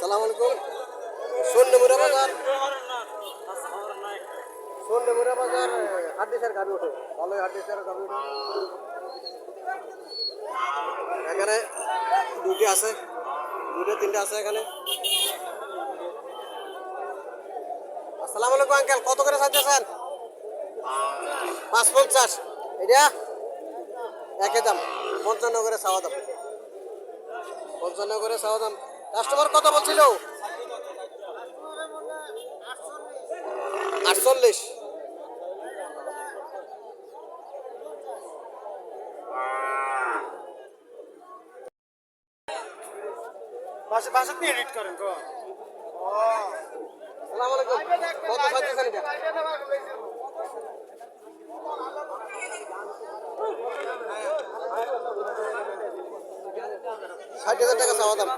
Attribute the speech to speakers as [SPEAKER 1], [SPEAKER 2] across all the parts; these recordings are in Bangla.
[SPEAKER 1] আসসালামু আলাইকুম। সন্ধ্যেমুড়া বাজার সন্ধ্যেমুড়া বাজার হাড্ডিসার গাড়ি ওঠে, ভালোই হাড্ডিসার গাড়ি ওঠে। এখানে দুটি আছে, দুটো তিনটে আছে এখানে। আসসালামু আলাইকুম আঙ্কেল, কত করে চাইতেছেন? 550। এটা একই দাম, 55 করে চাওয়া দাম, 55 করে চাওয়া দাম। কাস্টমার কত বলছিল? 48।
[SPEAKER 2] বাসা দিয়ে এডিট করেন গো।
[SPEAKER 1] আসসালামু আলাইকুম, কত চাইতেছেন এটা? 60,000 টাকা চাওয়া দাম।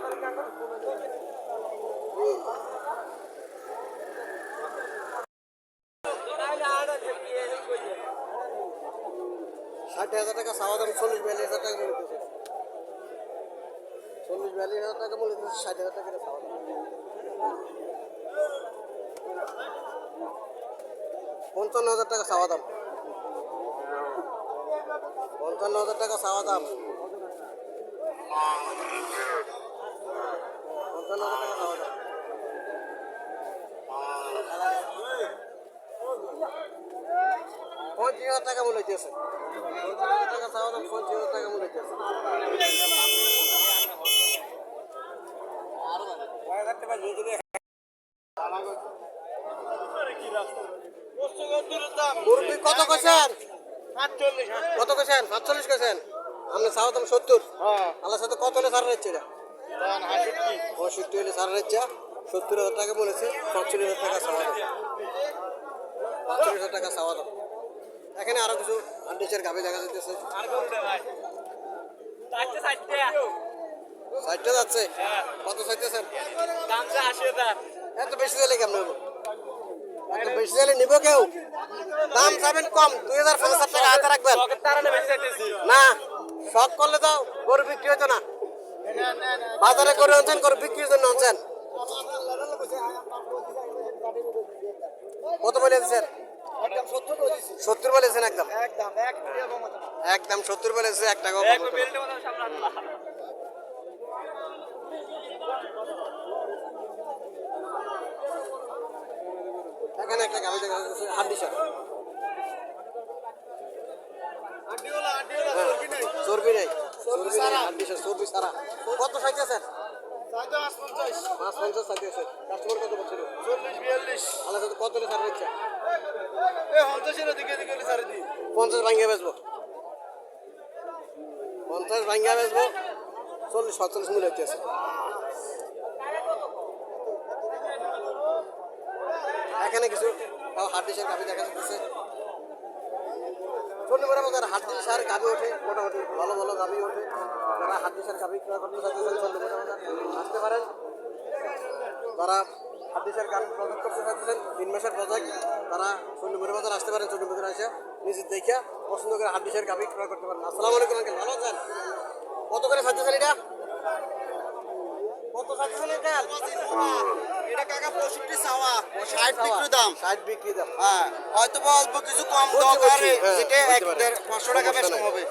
[SPEAKER 1] টাকা চাওয়া দাম, 40-42 হাজার টাকা মূল্য দিতেছে। 40-42 হাজার টাকা মূল্য দিতেছে, 60,000 টাকা চাওয়া দাম। 55,000 টাকা চাওয়া দাম, 55,000 টাকা চাওয়া দাম, 55,000 টাকা চাওয়া দাম। 50,000 টাকা মূল্য দিতেছে, 50,000 টাকা চাওয়া দাম, 50,000 টাকা মূল্য দিতেছে। মুরগি কত কইছেন? কত কইছেন? 45 কইছেন। আপনি চাওয়া দাম 70। আল্লাহর সাথে কত হলে ছাড় হচ্ছে এটা? 65 হলে ছাড় হচ্ছে। 70,000 টাকা বলেছে, 45,000 টাকা চাওয়া দাম, 45,000 টাকা চাওয়া দাম। এখানে আরো কিছু হান্ডিসের গাভি দেখা যাচ্ছে। 60টা যাচ্ছে। কত চাইতেছেন? এত বেশি দিলে কেমন হবো? এত বেশি দিলে নিব কেউ? দাম চাবেন কম, 2,000-5,000 টাকা হাতে রাখবেন না। শখ করলে তো গরু বিক্রি হতো না। বাজারে করে আনছেন, গরু বিক্রির জন্য আনছেন। কত বলে দিচ্ছেন? 70 বলেছেন। একদম একদম 70 বলেছে, 1 টাকা। এখানে একটা গাভি দেখা যাচ্ছে, হাড্ডিসার। চর্বি নেই, হাড্ডিসার, চর্বি সারা। কত চাইতেছেন? 550 চাইতেছেন। কাস্টমার কত বলছিল?
[SPEAKER 2] 40-42।
[SPEAKER 1] আল্লাহ সাথে কত হলে ছাড় দিচ্ছে?
[SPEAKER 2] 50
[SPEAKER 1] 50 ভাঙ্গিয়া বেচবো, 50 ভাঙ্গিয়া বেচবো। 40-47 মূল্য হইতেছে। এখানে কিছু হাড্ডিসার গাভি দেখা যাচ্ছে। চন্ডীমুড়া বাজার হাড্ডিসার গাভি ওঠে, মোটামুটি ভালো ভালো গাভি ওঠে। যারা হাড্ডিসার গাভি ক্রয় করতে চাইতেছেন চন্ডীমুড়া বাজার আসতে পারেন। যারা হাড্ডিসার গাভি প্রজেক্ট করতে চাইতেছেন, 3 মাসের প্রজেক্ট, তারা চন্ডীমুড়া বাজার আসতে পারেন। চন্ডীমুড়া এসে নিজে দেখিয়া পছন্দ করে হাড্ডিসার গাভি ক্রয় করতে পারেন। আসসালামু আলাইকুম আঙ্কেল, ভালো আছেন? কত করে চাইতেছেন এটা? কত চাইতেছেন এটা?
[SPEAKER 2] এটা কাকা 65 চাওয়া, 60 বিক্রি দাম।
[SPEAKER 1] 60 বিক্রি দাম।
[SPEAKER 2] হ্যাঁ, হয়তো বা অল্প কিছু কম দরকার, যেটা 1-500 টাকা বেশি কম হবে।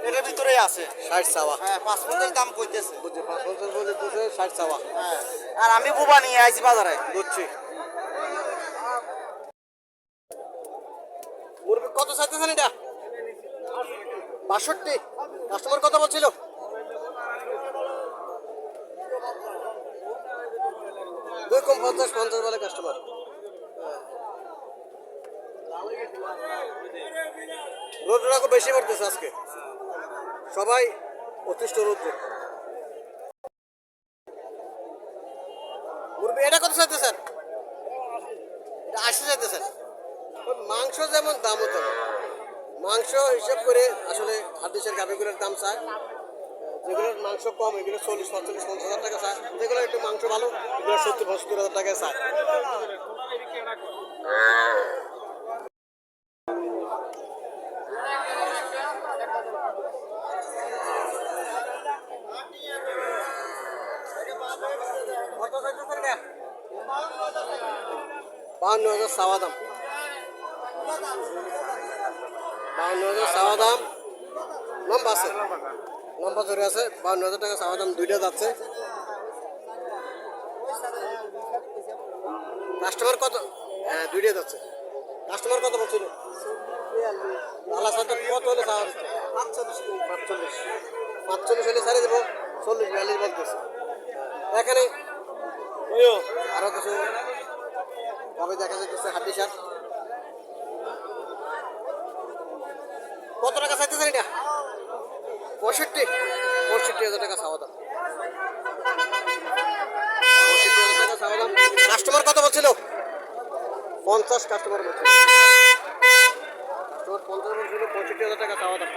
[SPEAKER 2] এটার ভিতরেই আছে
[SPEAKER 1] 60 চাওয়া।
[SPEAKER 2] হ্যাঁ, 55 দাম কইতেছে।
[SPEAKER 1] বুঝছি, 550 বলতেছে, 60 চাওয়া।
[SPEAKER 2] হ্যাঁ, আর আমি বুবা নিয়ে আইছি বাজারে।
[SPEAKER 1] বুঝছি। মুরগি কত চাইতেছেন এটা? 62। কাস্টমার কত বলছিল? 2 কম 50 বলে কাস্টমার। রোদটা খুব বেশি পড়তেছে আজকে, সবাই অতিষ্ঠ রোদ্র। মুরগি এটা কত চাইতেছেন? এটা 80 চাইতেছেন। মাংস যেমন দাম হতো, মাংস হিসাব করে আসলে হাড্ডিসার গাভিগুলোর দাম চায়। যেগুলোর মাংস কম এগুলো 40-45-50 হাজার টাকা চায়। যেগুলো একটু মাংস ভালো এগুলো 70-75 হাজার টাকায় চায়। কত চাইতেছেন? 52,000 চাওয়া দাম, 52,000 চাওয়া দাম। লম্বা আছে, লম্বা ধরে আছে। 52,000 টাকা চাওয়া দাম, দুইটা যাচ্ছে। কাস্টমার কত? হ্যাঁ, দুইটা যাচ্ছে। কাস্টমার কত বলছিল? আলা সাথে কত হলে চাওয়া হচ্ছে? 45 45 হলে ছাড়ে দেবো। 40 42 বলতেছে। এখানে আরো কিছু কবে দেখা যাচ্ছে হাড্ডি সার। কত টাকা চাইতেছেন এটা? 65,000 টাকা চাওয়া দাম, 65,000 টাকা চাওয়া দাম। কাস্টমার কত বলছিল? 50 কাস্টমার বলছিল। 50 বলছিল, 65,000 টাকা চাওয়া দাম।